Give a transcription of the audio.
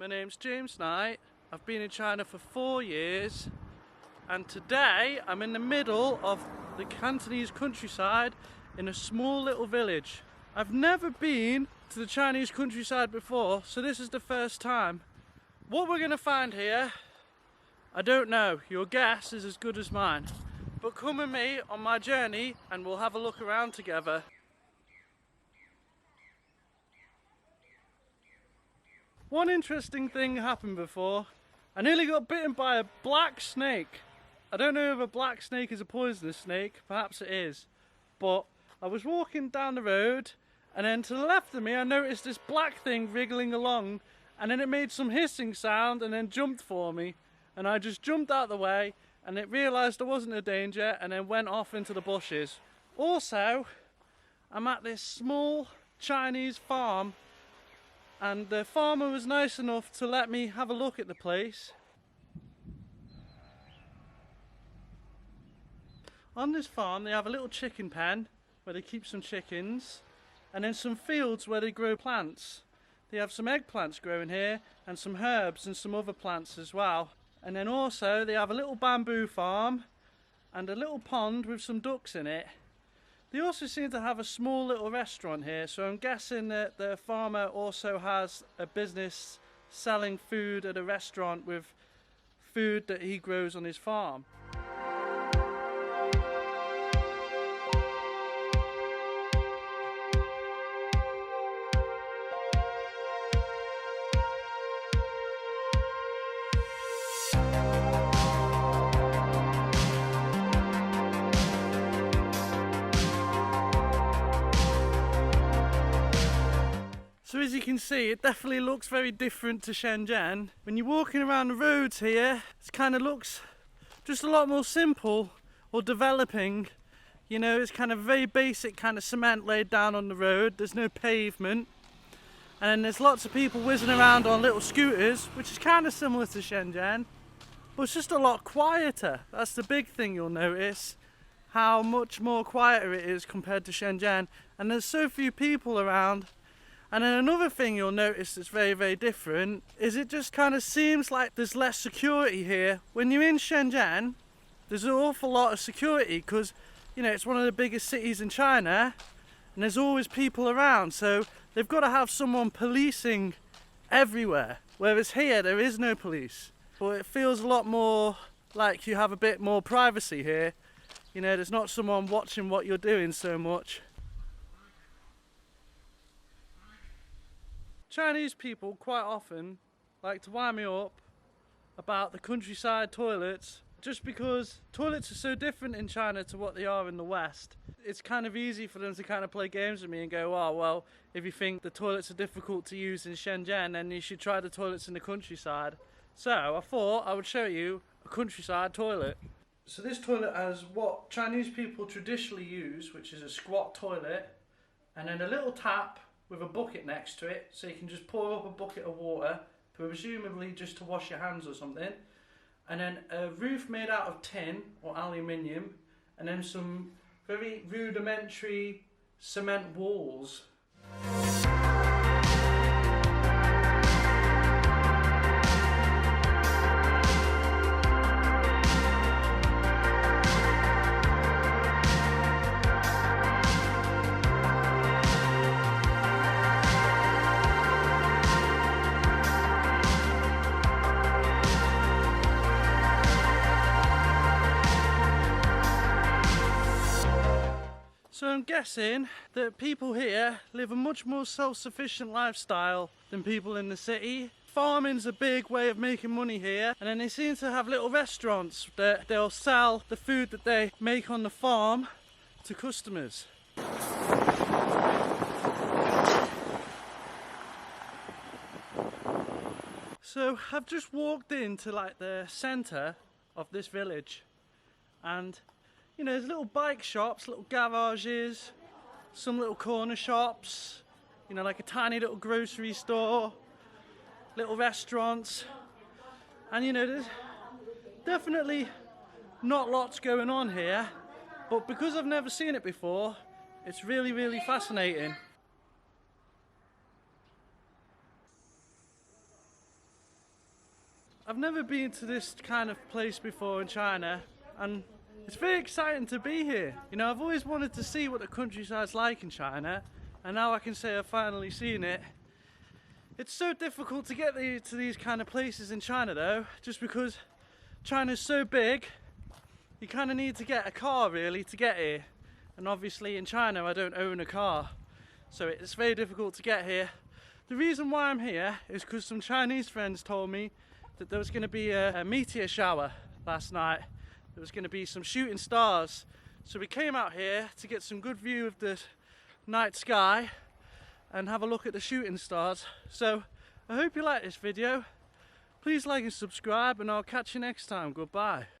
my name's James Knight. I've been in China for 4 years, and today I'm in the middle of the Cantonese countryside in a small little village. I've never been to the Chinese countryside before, so this is the first time. What we're going to find here, I don't know. Your guess is as good as mine. But come with me on my journey and we'll have a look around together. One interesting thing happened before. I nearly got bitten by a black snake. I don't know if a black snake is a poisonous snake, perhaps it is. But I was walking down the road, and then to the left of me I noticed this black thing wriggling along, and then it made some hissing sound and then jumped for me. And I just jumped out of the way, and it realised there wasn't a danger and then went off into the bushes. Also, I'm at this small Chinese farm, and the farmer was nice enough to let me have a look at the place. On this farm they have a little chicken pen where they keep some chickens, and then some fields where they grow plants. They have some eggplants growing here and some herbs and some other plants as well. And then also they have a little bamboo farm and a little pond with some ducks in it. They also seem to have a small little restaurant here, so I'm guessing that the farmer also has a business selling food at a restaurant with food that he grows on his farm. So as you can see, it definitely looks very different to Shenzhen. When you're walking around the roads here, it kind of looks just a lot more simple or developing. You know, it's kind of very basic kind of cement laid down on the road. There's no pavement. And then there's lots of people whizzing around on little scooters, which is kind of similar to Shenzhen. But it's just a lot quieter. That's the big thing you'll notice. How much more quieter it is compared to Shenzhen. And there's so few people around. And then another thing you'll notice that's very, very different is it just kind of seems like there's less security here. When you're in Shenzhen, there's an awful lot of security because, you know, it's one of the biggest cities in China and there's always people around. So they've got to have someone policing everywhere. Whereas here, there is no police. But it feels a lot more like you have a bit more privacy here. You know, there's not someone watching what you're doing so much. Chinese people quite often like to wind me up about the countryside toilets, just because toilets are so different in China to what they are in the West. It's kind of easy for them to kind of play games with me and go, oh well, if you think the toilets are difficult to use in Shenzhen, then you should try the toilets in the countryside. So I thought I would show you a countryside toilet. So this toilet has what Chinese people traditionally use, which is a squat toilet, and then a little tap with a bucket next to it, so you can just pour up a bucket of water, presumably just to wash your hands or something, and then a roof made out of tin or aluminium, and then some very rudimentary cement walls. So I'm guessing that people here live a much more self-sufficient lifestyle than people in the city. Farming's a big way of making money here, and then they seem to have little restaurants that they'll sell the food that they make on the farm to customers. So I've just walked into like the centre of this village, and you know, there's little bike shops, little garages, some little corner shops, you know, like a tiny little grocery store, little restaurants, and you know, there's definitely not lots going on here, but because I've never seen it before, it's really, really fascinating. I've never been to this kind of place before in China, and it's very exciting to be here. You know, I've always wanted to see what the countryside's like in China, and now I can say I've finally seen it. It's so difficult to get to these kind of places in China though, just because China's so big. You kind of need to get a car really to get here, and obviously in China I don't own a car, so it's very difficult to get here. The reason why I'm here is because some Chinese friends told me that there was going to be a meteor shower last night. There was going to be some shooting stars, so we came out here to get some good view of the night sky and have a look at the shooting stars. So I hope you like this video. Please like and subscribe, and I'll catch you next time. Goodbye.